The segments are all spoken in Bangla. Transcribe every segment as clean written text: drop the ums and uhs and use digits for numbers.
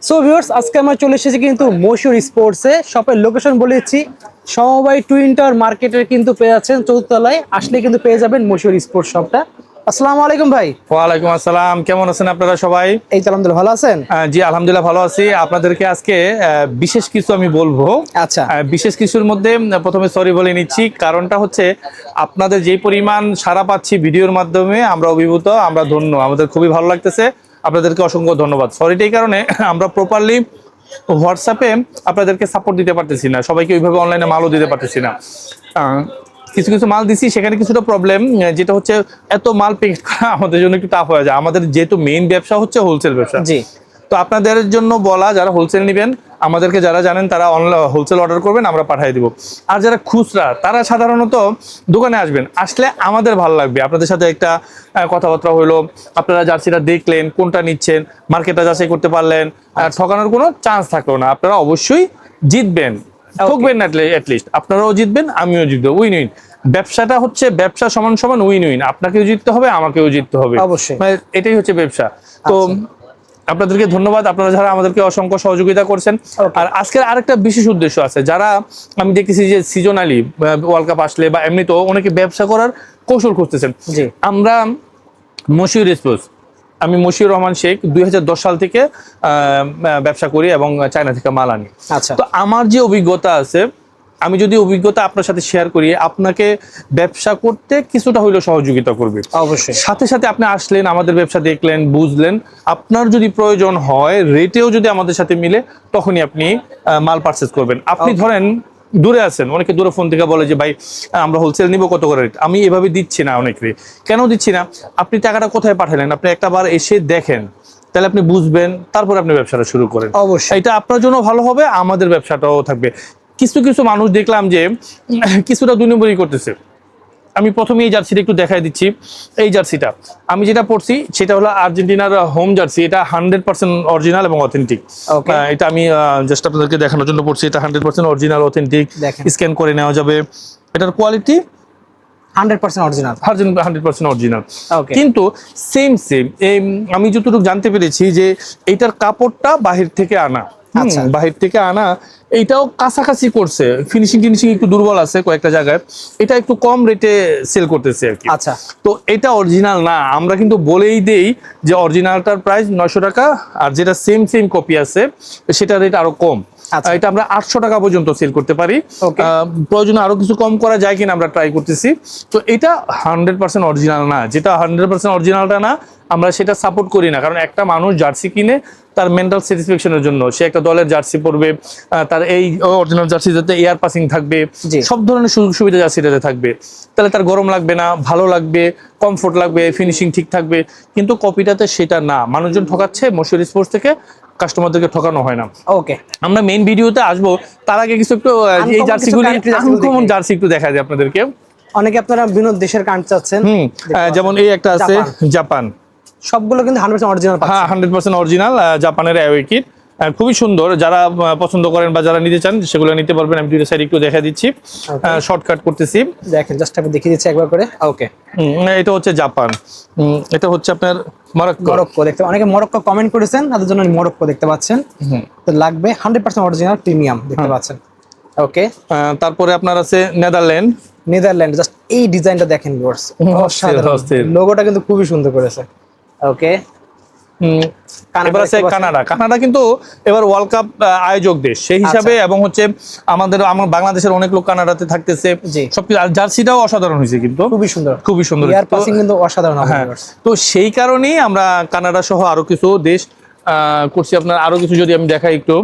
সো ভিউয়ার্স, আজকে আমরা চলে এসেছি কিন্তু মশিউর স্পোর্টসে। শপের লোকেশন বলেছি সমবায় টুইন টাওয়ার মার্কেটের কিন্তু পেয়ে যাচ্ছেন চতুর্থতলায়, আসলে কিন্তু পেয়ে যাবেন মশিউর স্পোর্টস শপটা। আসসালামু আলাইকুম ভাই। ওয়ালাইকুম আসসালাম, কেমন আছেন আপনারা সবাই? এই তো আলহামদুলিল্লাহ, ভালো আছেন? জি আলহামদুলিল্লাহ ভালো আছি। আপনাদেরকে আজকে বিশেষ কিছু আমি বলবো। আচ্ছা। বিশেষ কিছুর মধ্যে প্রথমে সরি বলে নিচ্ছি, কারণটা হচ্ছে আপনাদের যে পরিমাণ সাড়া পাচ্ছি ভিডিওর মাধ্যমে আমরা অভিভূত, আমরা ধন্য, আমাদের খুবই ভালো লাগতেছে। আপনাদেরকে অসংখ্য ধন্যবাদ। সরিটা এই কারণে আমরা প্রপারলি হোয়াটসঅ্যাপে আপনাদেরকে সাপোর্ট দিতে পারতেছি না, সবাইকে ওইভাবে অনলাইনে মালও দিতে পারতেছি না। কিছু কিছু মাল দিছি, সেখানে কিছুটা প্রবলেম, যেটা হচ্ছে এত মাল প্যাকেট করা আমাদের জন্য একটু টাফ হয়ে যায়। আমাদের যেহেতু মেইন ব্যবসা হচ্ছে হোলসেল ব্যবসা, জি। তো আপনাদের জন্য বলা, যারা হোলসেল নেবেন আমাদেরকে যারা জানেন তারা অনলাইন হোলসেল অর্ডার করবেন, আমরা পাঠিয়ে দিব। আর যারা খুচরা তারা সাধারণত দোকানে আসবেন, আসলে আমাদের ভালো লাগবে, আপনাদের সাথে একটা কথাবার্তা হইলো, আপনারা জার্সিটা দেখলেন, কোনটা নিচ্ছেন, মার্কেটটা যাচাই করতে পারলেন, ঠকানোর কোনো চান্স থাকলো না। আপনারা অবশ্যই জিতবেন, ঠকবেন না, অ্যাটলিস্ট আপনারাও জিতবেন, আমিও জিতবো, উইন উইন। ব্যবসাটা হচ্ছে ব্যবসা সমান সমান উইন উইন, আপনাকেও জিততে হবে, আমাকেও জিততে হবে, অবশ্যই। মানে এটাই হচ্ছে ব্যবসা। তো আপনাদেরকে ধন্যবাদ, আপনারা যারা আমাদেরকে অসংখ্য সহযোগিতা করছেন। আর আজকের আরেকটা বিশেষ উদ্দেশ্য আছে, যারা আমি দেখতেছি যে সিজনালি ওয়ার্ল্ড কাপ আসলে বা এমনিতেও অনেকে ব্যবসা করার কৌশল খুঁজতেছেন। জি। আমরা মশিউর স্পোর্টস, আমি মশিউর রহমান শেখ 2010 সাল থেকে ব্যবসা করি এবং চায়না থেকে মাল আনি। আচ্ছা। তো আমার যে অভিজ্ঞতা আছে, আমি যদি অভিজ্ঞতা আপনার সাথে শেয়ার করি, আপনাকে ব্যবসা করতে কিছুটা হইলেও সহযোগিতা করবে। অবশ্যই। সাথে সাথে আপনি আসলেন, আমাদের ব্যবসা দেখলেন, বুঝলেন, আপনার যদি প্রয়োজন হয়, রেটেও যদি আমাদের সাথে মিলে, তখনই আপনি মাল পারচেজ করবেন। আপনি ধরেন দূরে আছেন, অনেকে দূরে ফোন থেকে বলে যে ভাই আমরা হোলসেল নিব, কত করে রেট? আমি এভাবে দিচ্ছি না অনেকে। কেন দিচ্ছি না? আপনি টাকাটা কোথায় পাঠালেন, আপনি একটা বার এসে দেখেন, তাহলে আপনি বুঝবেন, তারপর আপনি ব্যবসাটা শুরু করেন। অবশ্যই। এটা আপনার জন্য ভালো হবে, আমাদের ব্যবসাটাও থাকবে। কিছু কিছু মানুষ দেখলাম যে কিছুটা দুই নম্বরই করতেছে। আমি প্রথমে এই জার্সিটা একটু দেখাই দিচ্ছি। এই জার্সিটা আমি যেটা পরছি সেটা হলো আর্জেন্টিনার হোম জার্সি। এটা 100% অরিজিনাল এবং অথেন্টিক। এটা আমি জাস্ট আপনাদেরকে দেখানোর জন্য পরছি। এটা 100% অরিজিনাল অথেন্টিক, স্ক্যান করে নেওয়া যাবে। এটার কোয়ালিটি 100% অরিজিনাল। 100% অরিজিনাল। কিন্তু সেম আমি যতটুকু জানতে পেরেছি যে এইটার কাপড়টা বাহির থেকে আনা, বাহির থেকে আনা, এইটাও কাছাকাছি করছে, ফিনিশিং একটু দুর্বল আছে কয়েকটা জায়গায়, এটা একটু কম রেটে সেল করতেছে আর কি। আচ্ছা। তো এটা অরিজিনাল না, আমরা কিন্তু বলেই দেই যে অরিজিনালটার প্রাইস 900 টাকা, আর যেটা সেম কপি আছে সেটার রেট আরো কম। এটা আমরা 800 টাকা পর্যন্ত সেল করতে পারি। প্রয়োজনে আরো কিছু কম করা যায় কিনা আমরা ট্রাই করতেছি। তো এটা 100% অরিজিনাল না, যেটা 100% অরিজিনালটা না, আমরা সেটা সাপোর্ট করি না। কারণ একটা মানুষ জার্সি কিনে তার মেন্টাল স্যাটিসফ্যাকশনের জন্য সে একটা দলের জার্সি পরবে, তার এই অরিজিনাল জার্সিতে এয়ার পাসিং থাকবে, সব ধরনের সুযোগ সুবিধা জার্সিটাতে থাকবে, তাহলে তার গরম লাগবে না, ভালো লাগবে, কমফোর্ট লাগবে, ফিনিশিং ঠিক থাকবে। কিন্তু কপিটাতে সেটা না, মানুষজন ঠকাচ্ছে। মশিউর স্পোর্টস থেকে কাস্টমারদেরকে ঠকানো হয় না। ওকে, আমরা মেইন ভিডিওতে আসবো, তার আগে কিছু একটু এই জার্সিগুলি আনকমন জার্সি একটু দেখা যায় আপনাদেরকে। অনেকে আপনারা বিভিন্ন দেশের কান্ট্রি চাচ্ছেন, যেমন এই একটা আছে জাপান, সবগুলো কিন্তু 100% অরিজিনাল। হ্যাঁ 100% অরিজিনাল জাপানের অ্যাওয়ে কিট, খুবই সুন্দর। যারা পছন্দ করেন বা যারা নিতে চান সেগুলো নিতে পারবেন। আমি দুইটা সাইড একটু দেখা দিচ্ছি, শর্টকাট করতেছি, দেখেন জাস্ট আমি দেখিয়ে দিচ্ছি একবার করে। ওকে, এটা হচ্ছে জাপান, এটা হচ্ছে আপনার মরক্কো। দেখতে অনেকে মরক্কো কমেন্ট করেছেন, তাদের জন্য মরক্কো দেখতে পাচ্ছেন। তো লাগবে 100% অরিজিনাল প্রিমিয়াম দেখতে পাচ্ছেন। ওকে, তারপরে আপনার আছে নেদারল্যান্ড। জাস্ট এই ডিজাইনটা দেখেন ভিউয়ার্স, লোগোটা কিন্তু খুবই সুন্দর করেছে। ওকে, এবার আছে কানাডা কিন্তু এবার ওয়ার্ল্ড কাপ আয়োজক দেশ সেই হিসাবে, এবং হচ্ছে আমার বাংলাদেশের অনেক লোক কানাডাতে থাকতেছে। সবকিছু, আর জার্সিটাও অসাধারণ হয়েছে, কিন্তু খুবই সুন্দর, এয়ার পাসিং কিন্তু অসাধারণ। তো সেই কারণেই আমরা কানাডা সহ আরো কিছু দেশ করছি। আপনার আরো কিছু যদি আমি দেখাই একটু,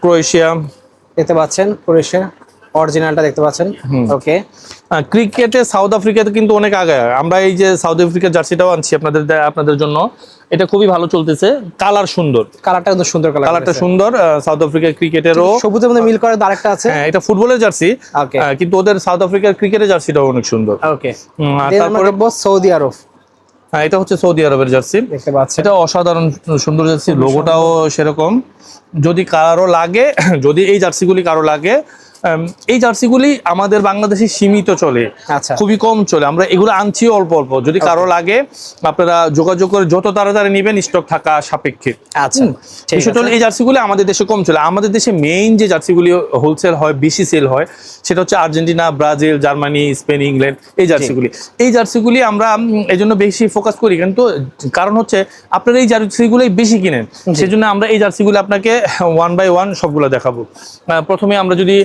ক্রোয়েশিয়া দেখতে পাচ্ছেন, ক্রোয়েশিয়া অরিজিনালটা দেখতে পাচ্ছেন। ওকে, ক্রিকেটে সাউথ আফ্রিকাতে কিন্তু অনেক আগে। আমরা এই যে সাউথ আফ্রিকার জার্সিটাও আনছি আপনাদের জন্য, এটা খুবই ভালো চলতেছে। কালার সুন্দর, কালারটা কিন্তু সুন্দর, কালারটা সুন্দর। সাউথ আফ্রিকার ক্রিকেটেরও সবুজের মধ্যে মিল করে আরেকটা আছে। হ্যাঁ, এটা ফুটবলের জার্সি, কিন্তু ওদের সাউথ আফ্রিকার ক্রিকেটের জার্সিটাও অনেক সুন্দর। ওকে, তারপরে সৌদি আরব। হ্যাঁ, এটা হচ্ছে সৌদি আরবের জার্সি, দেখতে পাচ্ছেন, এটা অসাধারণ সুন্দর জার্সি, লোগোটাও সেরকম। যদি কারো লাগে, যদি এই জার্সিগুলি কারো লাগে, এই জার্সিগুলি আমাদের বাংলাদেশে সীমিত চলে, আচ্ছা খুবই কম চলে। আমরা এগুলো আনছি অল্প অল্প, যদি কারো লাগে আপনারা যোগাযোগ করে যত তাড়াতাড়ি নেবেন, স্টক থাকা সাপেক্ষে। আচ্ছা ঠিক বিষয়টা হলো আছে। এই জার্সিগুলি আমাদের দেশে কম চলে। আমাদের দেশে মেইন যে জার্সিগুলি হোলসেল হয়, বেশি সেল হয়, সেটা হচ্ছে Argentina, Brazil, Germany, Spain, England, এই জার্সিগুলি। এই জার্সিগুলি আমরা এই জন্য বেশি ফোকাস করি, কিন্তু কারণ হচ্ছে আপনারা এই জার্সিগুলোই বেশি কিনেন, সেজন্য আমরা এই জার্সিগুলো আপনাকে ওয়ান বাই ওয়ান সবগুলো দেখাবো। প্রথমে আমরা যদি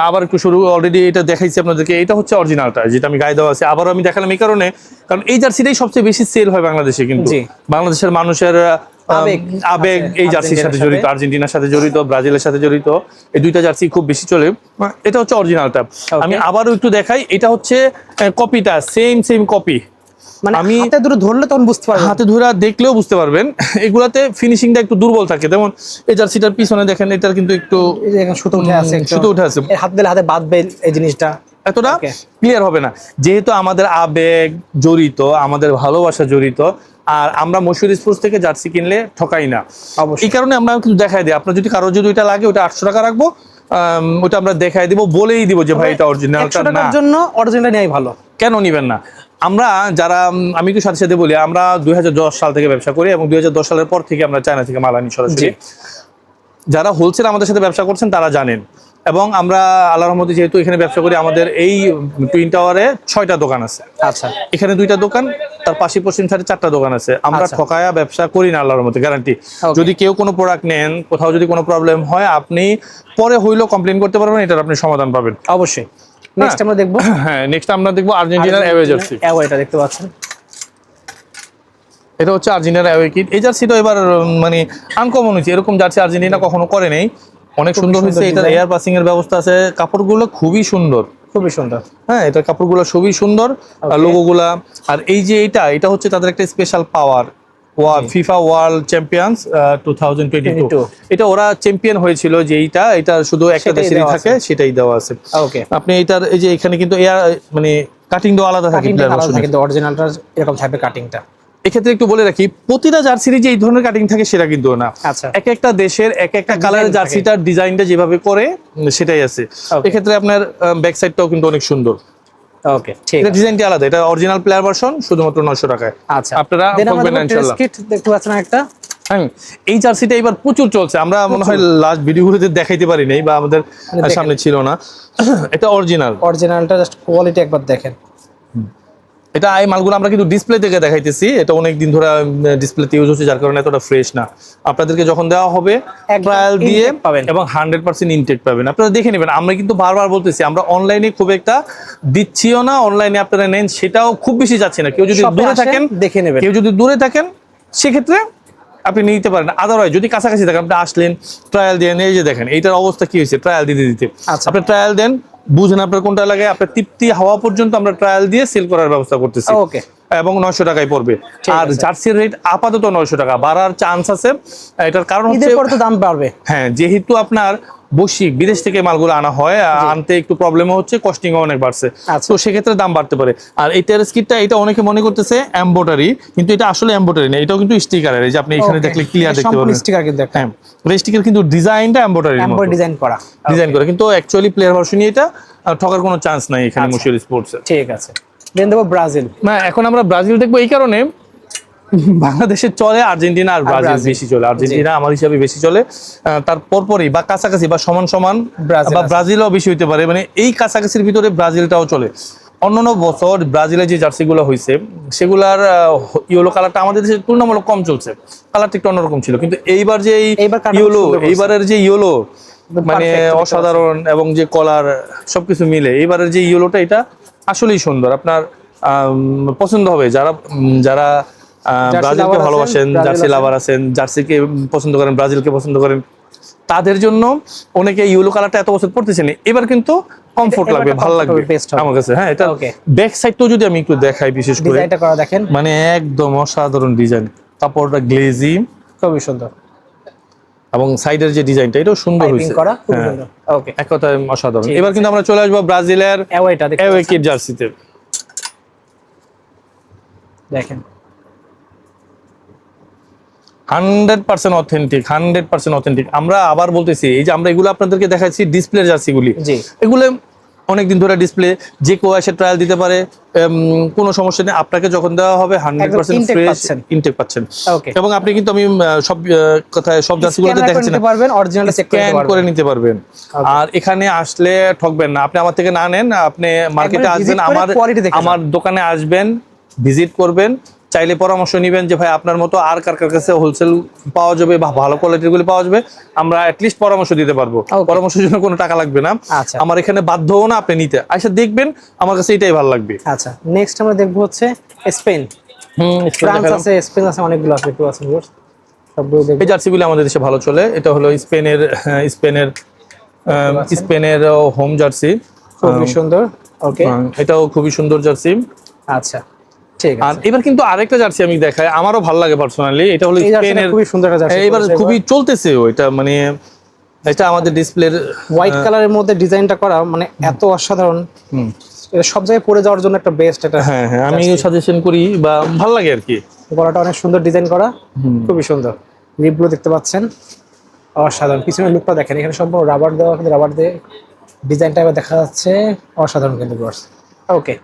আবার একটু শুরু, অলরেডি এটা দেখাইছি আপনাদেরকে, এটা হচ্ছে অরিজিনালটা যেটা আমি গায়ে দেওয়া আছে, আবারও আমি দেখালাম এই কারণে, কারণ এই জার্সিটাই সবচেয়ে বেশি সেল হয় বাংলাদেশে। কিন্তু বাংলাদেশের মানুষের আবেগ এই জার্সির সাথে জড়িত, আর্জেন্টিনার সাথে জড়িত, ব্রাজিলের সাথে জড়িত, এই দুইটা জার্সি খুব বেশি চলে। এটা হচ্ছে অরিজিনালটা। আমি আবারও একটু দেখাই, এটা হচ্ছে কপিটা, সেম কপি। মানে আমি হাতে ধরে ধরলে তখন বুঝতে পারবেন, হাতে ধরে দেখলেও বুঝতে পারবেন। এগুলাতে ফিনিশিংটা একটু দুর্বল থাকে, যেমন এই জার্সিটার পিছনে দেখেন, এটার কিন্তু একটু এই যে এখানে সুতো উঠে আছে, সুতো উঠে আছে, হাত দিলে হাতে বাঁধবে এই জিনিসটা, এতটা ক্লিয়ার হবে না। যেহেতু আমাদের আবেগ জড়িত, আমাদের ভালোবাসা জড়িত, আর আমরা মশহুর স্পোর্টস থেকে জার্সি কিনলে ঠকাই না, এই কারণে আমরা কিন্তু দেখাই দিই। আপনার যদি কারো যদি ওইটা লাগে, ওটা 800 টাকা রাখবো, ওটা আমরা দেখাই দিব, বলেই দিব যে ভাই এটা অরিজিনালটা না। 100 টাকার জন্য অরিজিনালটা নেওয়াই ভালো। কেন নিবেন না? আমরা যারা, আমি একটু সাথে সাথে বলি, আমরা 2010 সাল থেকে ব্যবসা করি, এবং 2010 সালের পর থেকে আমরা চায়না থেকে মাল আনি সরাসরি। যারা হোলসেল আমাদের সাথে ব্যবসা করছেন তারা জানেন। এবং আমরা আল্লাহর রহমতে যেহেতু এখানে ব্যবসা করি, আমাদের এই টুইন টাওয়ারে 6টা দোকান আছে। আচ্ছা, এখানে 2টা দোকান, তার পাশে পশ্চিম সাইডে 4টা দোকান আছে। আমরা ঠকায়া ব্যবসা করি না, আল্লাহর রহমতে গ্যারান্টি। যদি কেউ কোনো প্রোডাক্ট নেন, কোথাও যদি কোনো প্রবলেম হয়, আপনি পরে হইলেও কমপ্লেন করতে পারবেন, এটার আপনি সমাধান পাবেন অবশ্যই। নেক্সট আমরা দেখবো, হ্যাঁ নেক্সট আমরা দেখবো আর্জেন্টিনার অ্যাওয়ে জার্সি। অ্যাওয়েটা দেখতে পাচ্ছেন, এটা হচ্ছে আর্জেন্টিনার অ্যাওয়ে কিট। এই জার্সিটা এবার মানে আনকমন হয়েছে, এরকম জার্সি আর্জেন্টিনা কখনো করে নেই। অনেক সুন্দর হয়েছে, এটার এয়ার পাসিং এর ব্যবস্থা আছে, কাপড়গুলো খুবই সুন্দর, খুবই সুন্দর। হ্যাঁ, এটা কাপড়গুলো খুবই সুন্দর, লোগোগুলা। আর এই যে এটা হচ্ছে তাদের একটা স্পেশাল পাওয়ার, ফিফা ওয়ার্ল্ড চ্যাম্পিয়ন্স 2022। এটা ওরা চ্যাম্পিয়ন হয়েছিল, যে এটা শুধু একটা দেশেরই থাকে, সেটাই দেওয়া আছে। ওকে, আপনি এটার এই যে এখানে কিন্তু এয়ার মানে কাটিং দেওয়া আলাদা থাকে, কিন্তু অরিজিনালটা এরকম টাইপের কাটিংটা। এক্ষেত্রে একটু বলে রাখি, প্রতিটা জার্সির যে এই ধরনের কাটিং থাকে সেটা কিন্তু না। আচ্ছা, এক একটা দেশের এক একটা কালারের জার্সিটার ডিজাইনটা যেভাবে করে সেটাই আছে। এক্ষেত্রে আপনার ব্যাক সাইডটাও কিন্তু অনেক সুন্দর। ওকে, ঠিক আছে, ডিজাইনটা আলাদা, এটা অরিজিনাল প্লেয়ার ভার্সন, শুধুমাত্র 900 টাকায়। আচ্ছা, আপনারা পাবেন ইনশাআল্লাহ। দেখতে পাচ্ছেন একটা, হ্যাঁ, এই জার্সিটা এবার প্রচুর চলছে, আমরা মনে হয় লাস্ট ভিডিওগুলোতে দেখাইতে পারি নাই, বা আমাদের সামনে ছিল না। এটা অরিজিনালটা জাস্ট কোয়ালিটি একবার দেখেন। এটা এই মালগুলো আমরা কিন্তু ডিসপ্লে থেকে দেখাইতেছি, এটা অনেক দিন ধরে ডিসপ্লেতে ইউজ হচ্ছে, যার কারণে এতটা ফ্রেশ না। আপনাদেরকে যখন দেওয়া হবে ট্রায়াল দিয়ে পাবেন, এবং 100% ইনটেক পাবেন, আপনারা দেখে নেবেন। আমরা কিন্তু বারবার বলতেছি, আমরা অনলাইনে খুব একটা দিচ্ছিও না, অনলাইনে আপনারা নেন সেটাও খুব বেশি যাচ্ছে না। কেউ যদি দূরে থাকেন দেখে নেবেন, কেউ যদি দূরে থাকেন সেক্ষেত্রে আপনি নিতে পারেন। আদারওয়াইজ যদি কাছাকাছি থাকেন, আপনি আসলেন, ট্রায়াল দিয়ে, এই যে দেখেন এইটার অবস্থা কি হয়েছে, ট্রায়াল দিতে আপনি ট্রায়াল দেন, বুঝেন আপনার কোনটা লাগে, আপনার তৃপ্তি হওয়া পর্যন্ত আমরা ট্রায়াল দিয়ে সেল করার ব্যবস্থা করতেছি। ওকে, এবং 900 টাকায় পড়বে। আর জার্সির রেট আপাতত 900 টাকা, বাড়ার চান্স আছে। এটার কারণ হচ্ছে দাম বাড়বে। হ্যাঁ, যেহেতু আপনার বৈশ্বিক বিদেশ থেকে মালগুলো আনা হয়, আনতে একটু প্রবলেম হচ্ছে, কস্টিং অনেক বাড়ছে, তো সেক্ষেত্রে দাম বাড়তে পারে। আর এই টেরেস কিটটা, এটা অনেকে মনে করতেছে এমব্রয়ডারি, কিন্তু এটা আসলে এমব্রয়ডারি না, এটাও কিন্তু স্টিকারের। এই যে আপনি এখানে দেখলে ক্লিয়ার দেখতে পাবেন, স্টিকার কিন্তু একটা, হ্যাঁ স্টিকার, কিন্তু ডিজাইনটা এমব্রয়ডারি ডিজাইন করা, কিন্তু অ্যাকচুয়ালি প্লেয়ার ভার্সনই এটা, ঠকার কোনো চান্স নাই এখানে মশহুর স্পোর্টস। ঠিক আছে, দেন দেখো ব্রাজিল। না, এখন আমরা ব্রাজিল দেখবো, এই কারণে বাংলাদেশে চলে আর্জেন্টিনা আর ব্রাজিল বেশি চলে। আর্জেন্টিনা আমার হিসাবে বেশি চলে, তার পরপরই বা কাছাকাছি বা সমান বা ব্রাজিলও বেশি হইতে পারে, মানে এই কাছাকাছির ভিতরে ব্রাজিলটাও চলে। অন্যান্য বছর ব্রাজিলের যে জার্সিগুলো হয়েছে সেগুলার ইয়েলো কালারটা আমাদের দেশে তুলনামূলক কম চলছে, কালারটা একটু অন্যরকম ছিল। কিন্তু এইবার যে এইবারের যে ইয়েলো মানে অসাধারণ, এবং যে কলার সবকিছু মিলে এইবারের যে ইয়েলোটা, এটা আসলেই সুন্দর। আপনার পছন্দ হবে, যারা ব্রাজিলকে ভালোবাসেন, জার্সি লাভার আছেন, জার্সিকে পছন্দ করেন, ব্রাজিলকে পছন্দ করেন, তাদের জন্য অনেকে ইয়েলো কালারটা এত বছর পড়তেছেন, এবার কিন্তু কমফোর্ট লাগবে, ভালো লাগবে আমার কাছে। হ্যাঁ, এটা ব্যাক সাইডটাও যদি আমি একটু দেখাই, বিশেষ করে দেখেন, মানে একদম অসাধারণ ডিজাইন, কাপড়টা গ্লেজি, খুবই সুন্দর, এবং সাইডের যে ডিজাইনটা এটাও সুন্দর হয়েছে, এক কথায় অসাধারণ। এবার কিন্তু আমরা চলে আসবো ব্রাজিলের অ্যাওয়ে কিট জার্সিতে। দেখেন 100% অথেন্টিক, 100% অথেন্টিক। আমরা আবার বলতেছি, এই যে আমরা এগুলো আপনাদেরকে দেখাচ্ছি ডিসপ্লে জার্সিগুলি, জি এগুলো অনেকদিন ধরে ডিসপ্লে, যে কেউ এসে ট্রায়াল দিতে পারে, কোনো সমস্যা নেই। আপনাকে যখন দেওয়া হবে 100% intake ফ্রেশ পাচ্ছেন। ইনটেক পাচ্ছেন। ওকে, এবং আপনি কিন্তু আমি সব কথায় সব জার্সিগুলোতে দেখাচ্ছি না, নিতে পারবেন, অরিজিনালটা চেক স্ক্যান করে নিতে পারবেন। Okay. আর এখানে আসলে ঠকবেন না, আপনি আমার থেকে না নেন, আপনি মার্কেটে একবারে আসবেন, visit করে আমার quality দেখে আমার দোকানে আসবেন, ভিজিট করবেন, চাইলে পরামর্শ নিবেন যে ভাই আপনার মতো আর কার কার কাছে হোলসেল পাওয়া যাবে বা ভালো কোয়ালিটির গুলি পাওয়া যাবে, আমরা অ্যাটলিস্ট পরামর্শ দিতে পারবো। Okay. পরামর্শের জন্য কোনো টাকা লাগবে না, আচ্ছা আমার এখানে বাধ্যও না আপনি নিতে, আচ্ছা দেখবেন, আমার কাছে এটাই ভালো লাগবে। আচ্ছা, নেক্সট আমরা দেখবো হচ্ছে স্পেন, ফ্রান্স আছে, স্পেন আছে, অনেকগুলো আছে, একটু আছে ভিউয়ার্স, সবগুলো দেখবো। এই জার্সিগুলি আমাদের দেশে ভালো চলে। এটা হলো স্পেনের হোম জার্সি, খুবই সুন্দর। ওকে, এটাও খুবই সুন্দর জার্সি। আচ্ছা ঠিক আর আছে। এবার কিন্তু আরেকটা জার্সি আমি দেখাই, আমারও ভালো লাগে পার্সোনালি, এটা হলো এই জার্সিটা স্পেনের, খুবই সুন্দর একটা জার্সি, এবার খুবই চলতেছে ওইটা, মানে এটা আমাদের ডিসপ্লের হোয়াইট কালারের মধ্যে ডিজাইনটা করা, মানে এত অসাধারণ, এটা সব জায়গায় পরে যাওয়ার জন্য একটা বেস্ট। এটা হ্যাঁ হ্যাঁ, আমি সাজেশন করি বা ভালো লাগে আর কি। গলাটা অনেক সুন্দর ডিজাইন করা, খুবই সুন্দর। রিপগুলো দেখতে পাচ্ছেন, অসাধারণ। পিছনের লুকটা দেখেন, এখানে সম্পূর্ণ রাবার দেওয়া, কিন্তু রাবার দিয়ে ডিজাইনটা এবার দেখা যাচ্ছে, অসাধারণ কিন্তু। ওকে,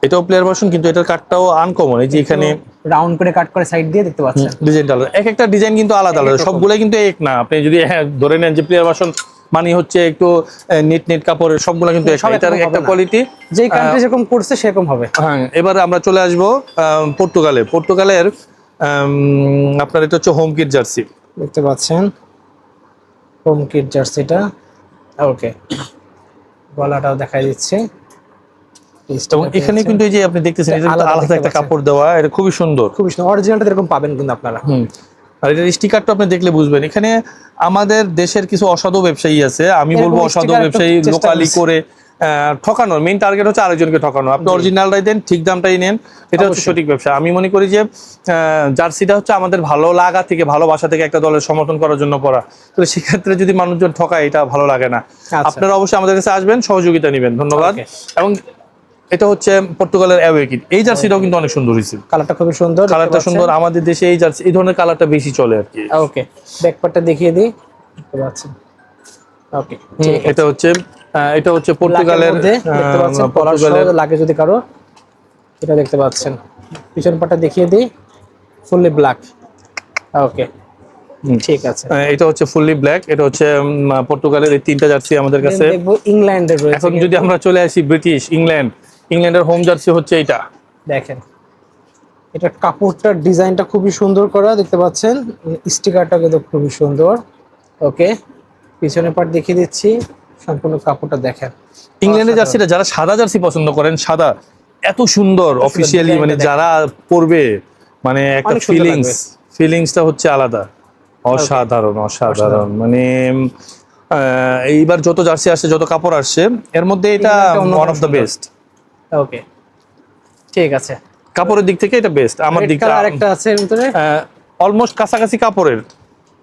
এটাও প্লেয়ার ভার্সন, কিন্তু এটার কাটটাও আনকমন, এই যে এখানে রাউন্ড করে কাট করে সাইড দিয়ে দেখতে পাচ্ছেন, ডিজাইনটা আলাদা, এক একটা ডিজাইন কিন্তু আলাদা আলাদা, সবগুলাই কিন্তু এক না। আপনি যদি ধরে নেন যে প্লেয়ার ভার্সন মানে হচ্ছে একটু নেট কাপড়ের, সবগুলো কিন্তু এক না, এটার একটা কোয়ালিটি, যে কান্ট্রি যেরকম করছে সেরকম হবে। হ্যাঁ, এবার আমরা চলে আসবো পর্তুগালের আপনার এটা হচ্ছে হোম কিট জার্সি, দেখতে পাচ্ছেন হোম কিট জার্সিটা। ওকে, গলাটাও দেখাই দিচ্ছে, এবং এখানে কিন্তু এই যে আপনি দেখতেছেন, এটা কিন্তু আলাদা একটা কাপড় দেওয়া, এটা খুবই সুন্দর, খুবই সুন্দর। অরিজিনালটা এরকম পাবেন কিন্তু আপনারা। আর এটার স্টিকারটা আপনি দেখলে বুঝবেন। এখানে আমাদের দেশের কিছু অসাধু ব্যবসায়ী আছে, আমি বলবো অসাধু ব্যবসায়ী লোকালি করে ঠকানোর মেইন টার্গেট হচ্ছে আরেকজনকে ঠকানো। আপনি অরিজিনালটাই দেন, ঠিক দামটাই নেন, এটা হচ্ছে সঠিক ব্যবসা। আমি মনে করি যে জার্সিটা হচ্ছে আমাদের ভালো লাগা থেকে, ভালোবাসা থেকে একটা দলের সমর্থন করার জন্য পরা, তো সেক্ষেত্রে যদি মানুষজন ঠকায়, এটা ভালো লাগে না। আপনারা অবশ্যই আমাদের কাছে আসবেন, সহযোগিতা নেবেন। ধন্যবাদ। এবং এটা হচ্ছে পর্তুগালের অ্যাওয়ে কিট, এই জার্সিটাও কিন্তু অনেক সুন্দর হয়েছে, কালারটা খুবই সুন্দর, কালারটা সুন্দর। আমাদের দেশে এই জার্সি, এই ধরনের কালারটা বেশি চলে আর কি। ওকে, ব্যাকপার্টটা দেখিয়ে দিই, দেখতে পাচ্ছেন। ওকে, এটা হচ্ছে পর্তুগালের, দেখতে পাচ্ছেন পর্তুগালের লাগে যদি কারো, এটা দেখতে পাচ্ছেন। পিছন পাটটা দেখিয়ে দিই, ফুললি ব্ল্যাক। ওকে, ঠিক আছে। এটা হচ্ছে ফুললি ব্ল্যাক, এটা হচ্ছে পর্তুগালের এই তিনটা জার্সি আমাদের কাছে। দেখবো ইংল্যান্ডের রয়েছে। এখন যদি আমরা চলে আসি ইংল্যান্ডের হোম জার্সি হচ্ছে এইটা, দেখেন এটা কাপড়টার ডিজাইনটা খুবই সুন্দর করা, দেখতে পাচ্ছেন। স্টিকারটা কিন্তু খুবই সুন্দর। ওকে, পিছনের পার্ট দেখিয়ে দিচ্ছি, সম্পূর্ণ কাপড়টা দেখেন। ইংল্যান্ডের জার্সিটা যারা সাদা জার্সি পছন্দ করেন, সাদা এত সুন্দর অফিসিয়ালি, মানে যারা পরবে, মানে একটা ফিলিংসটা হচ্ছে আলাদা, অসাধারণ। মানে এইবার যত জার্সি আসছে, যত কাপড় আসছে, এর মধ্যে এটা ওয়ান অফ দ্য বেস্ট। ওকে, ঠিক আছে। কাপড়ের দিক থেকে এটা বেস্ট, আমার দিক থেকে। আরেকটা আছে এর ভিতরে, অলমোস্ট কাছাকাছি কাপড়ের,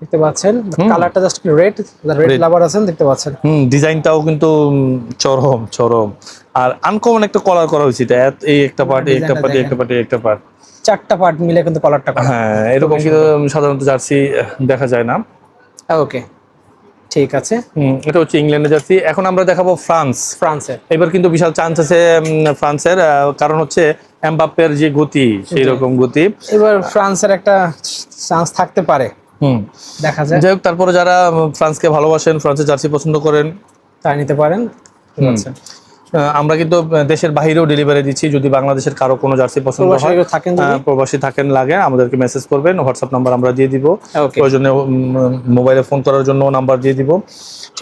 দেখতে পাচ্ছেন। কালারটা জাস্ট রেড লাভার আছেন, দেখতে পাচ্ছেন। ডিজাইনটাও কিন্তু চরম। আর আনকমন একটা কলার করা হয়েছে, এটা এই একটা পার্ট, এই একটা পার্ট, একটা পার্ট, একটা পার্ট, চারটা পার্ট মিলে কিন্তু কলারটা করা। হ্যাঁ, এরকম কিন্তু সাধারণত জার্সি দেখা যায় না। ওকে, ঠিক আছে। এটা হচ্ছে ইংল্যান্ডের জার্সি। এখন আমরা দেখাবো ফ্রান্সের। এবার কিন্তু বিশাল চান্স আছে ফ্রান্সের, কারণ হচ্ছে এমবাপ্পের যে গতি, সেই রকম গতি। এবার ফ্রান্সের একটা চান্স থাকতে পারে, দেখা যায়। যাই হোক, তারপরে যারা ফ্রান্সকে ভালোবাসেন, ফ্রান্সের জার্সি পছন্দ করেন, তাই নিতে পারেন। আমরা কিন্তু দেশের বাইরেও ডেলিভারি দিচ্ছি। যদি বাংলাদেশের কারো কোনো জার্সি পছন্দ হয়, প্রবাসী থাকেন লাগে, আমাদেরকে মেসেজ করবেন, হোয়াটসঅ্যাপ নাম্বার আমরা দিয়ে দিব, প্রয়োজনে মোবাইলে ফোন করার জন্য নাম্বার দিয়ে দিব।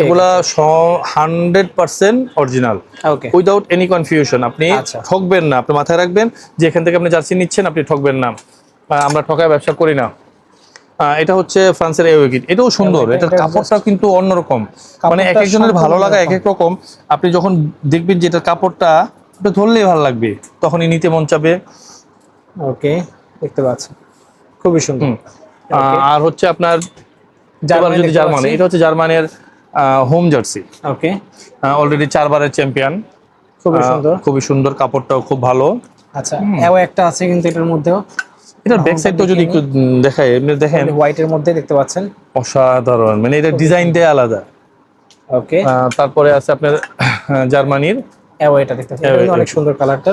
এগুলা 100% অরিজিনাল, উইদাউট এনি কনফিউশন। আপনি ঠকবেন না, আপনি মাথায় রাখবেন যে এখান থেকে আপনি জার্সি নিচ্ছেন, আপনি ঠকবেন না। আমরা ঠকায় ব্যবসা করি না। এটা হচ্ছে ফ্রান্সের অ্যাওয়ে কিট, এটাও সুন্দর। এটার কাপড়টা কিন্তু অন্যরকম, মানে এক একজনের ভালো লাগা এক এক রকম। আপনি যখন দেখবেন যে এটার কাপড়টা ধরলেই ভালো লাগবে, তখনই নিতে মন চাবে। ওকে, দেখতে পাচ্ছেন, খুবই সুন্দর। আর হচ্ছে আপনার জার্মানি, এটা হচ্ছে জার্মানির হোম জার্সি। ওকে, অলরেডি 4 বারের চ্যাম্পিয়ন, খুবই সুন্দর, খুবই সুন্দর। কাপড়টাও খুব ভালো। আচ্ছা, এও একটা আছে কিন্তু এটার মধ্যেও, এটার ব্যাক সাইডটা যদি একটু দেখাই, এমনি দেখেন হোয়াইটের মধ্যে দেখতে পাচ্ছেন, অসাধারণ, মানে এটা ডিজাইনটাই আলাদা। ওকে, তারপরে আছে আপনার জার্মানির এটা দেখতে পাচ্ছেন, এটা অনেক সুন্দর কালারটা।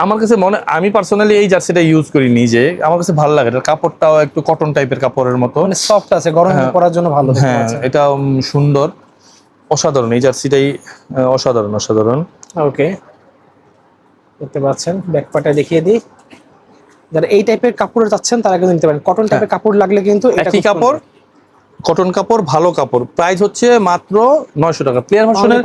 আমার কাছে আমি পার্সোনালি এই জার্সিটা ইউজ করি নিজে, আমার কাছে ভালো লাগে। এটার কাপড়টাও একটু কটন টাইপের কাপড়ের মতো, মানে সফট আছে, গরমে পরার জন্য ভালো দেখতে হ্যাঁ পাচ্ছেন। এটা সুন্দর, অসাধারণ এই জার্সিটাই, অসাধারণ অসাধারণ। ওকে, দেখতে পাচ্ছেন ব্যাক পার্টটা দেখিয়ে দিই। যারা এই টাইপের কাপড় চাচ্ছেন তারা কিন্তু নিতে পারেন। কটন টাইপের কাপড় লাগলে কিন্তু এটা একই কাপড়, কটন কাপড়, ভালো কাপড়, প্রাইস হচ্ছে মাত্র 900 টাকা প্লেয়ার ভার্সনের।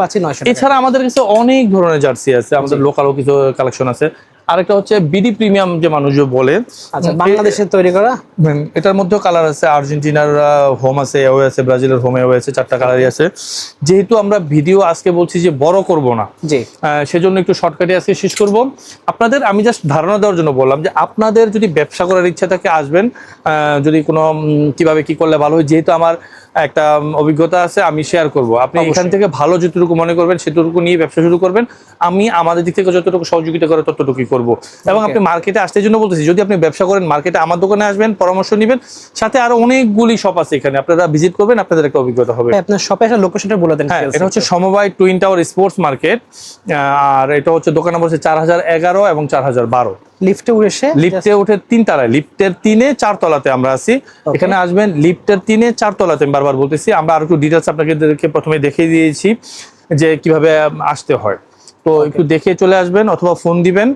এছাড়া আমাদের কাছে অনেক ধরনের জার্সি আছে, আমাদের লোকালও কিছু কালেকশন আছে। আরেকটা হচ্ছে বিডি প্রিমিয়াম যে মানুষ বলে, আচ্ছা, বাংলাদেশের তৈরি করা। এটার মধ্যেও কালার আছে, আর্জেন্টিনার হোম আছে, এও আছে, ব্রাজিলের হোম এও আছে, 4টা কালারই আছে। যেহেতু আমরা ভিডিও আজকে বলছি যে বড় করব না, জি, সেজন্য একটু শর্টকাটে আজকে শেষ করব। আপনাদের আমি জাস্ট ধারণা দেওয়ার জন্য বললাম যে আপনাদের যদি ব্যবসা করার ইচ্ছা থাকে আসবেন, যদি কোনো কিভাবে কি করলে ভালো হয়, যেহেতু আমার একটা অভিজ্ঞতা আছে আমি শেয়ার করব। আপনি এখান থেকে ভালো যতটুকু মনে করবেন সেটুকু নিয়ে ব্যবসা শুরু করবেন। আমি আমাদের দিক থেকে যতটুকু সহযোগিতা করে ততটুকুই করব। এবং আপনি মার্কেটে আসতে জন্য বলতেছি, যদি আপনি ব্যবসা করেন মার্কেটে আমার দোকানে আসবেন, পরামর্শ নেবেন, সাথে আরো অনেকগুলি শপ আছে এখানে, আপনারা ভিজিট করবেন, আপনাদের একটা অভিজ্ঞতা হবে। আপনার শপে একটা লোকেশনটা বলে দেন। হ্যাঁ, এটা হচ্ছে সমবায় টুইন টাওয়ার স্পোর্টস মার্কেট, আর এটা হচ্ছে দোকান নম্বর হচ্ছে 4011 এবং 4012। লিফটে উঠে 3 তলায়, লিফটের 3-এ 4 তলাতে আমরা আছি। এখানে আসবেন, লিফটের 3-এ 4 তলাতে, আমি বারবার বলতেছি। আমরা আরো একটু ডিটেলস আপনাকে প্রথমে দেখিয়ে দিয়েছি যে কিভাবে আসতে হয়, তো একটু দেখে চলে আসবেন অথবা ফোন দিবেন।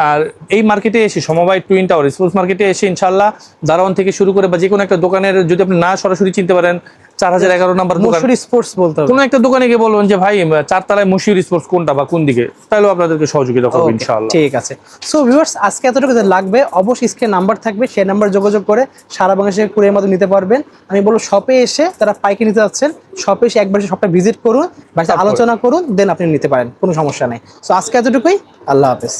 আর এই মার্কেটে এসে, সমবায় টুইন টাওয়ার স্পোর্টস মার্কেটে এসে ইনশাআল্লাহ দারোয়ান থেকে শুরু করে বা যে কোনো একটা দোকানের, যদি আপনি না সরাসরি চিনতে পারেন, 4011 নাম্বার দোকান স্পোর্টস বলতে হবে, কোনো একটা দোকানে গিয়ে বলবেন যে ভাই 4 তলায় মুশির স্পোর্টস কোনটা বা কোন দিকে, তাহলেও আপনাদেরকে সহযোগিতা করবো ইনশাআল্লাহ। ঠিক আছে। সো ভিউয়ার্স, আজকে এতটুকু লাগবে, অবশ্যই স্ক্রিনে নাম্বার থাকবে, সেই নাম্বার যোগাযোগ করে সারা বাংলাদেশে কুরিয়ার মাধ্যমে নিতে পারবেন। আমি বলবো শপে এসে, তারা পাইকারি নিতে যাচ্ছেন, শপে এসে একবার শপটা ভিজিট করুন, বাড়িতে আলোচনা করুন, দেন আপনি নিতে পারেন, কোনো সমস্যা নেই। সো আজকে এতটুকুই, আল্লাহ হাফেজ।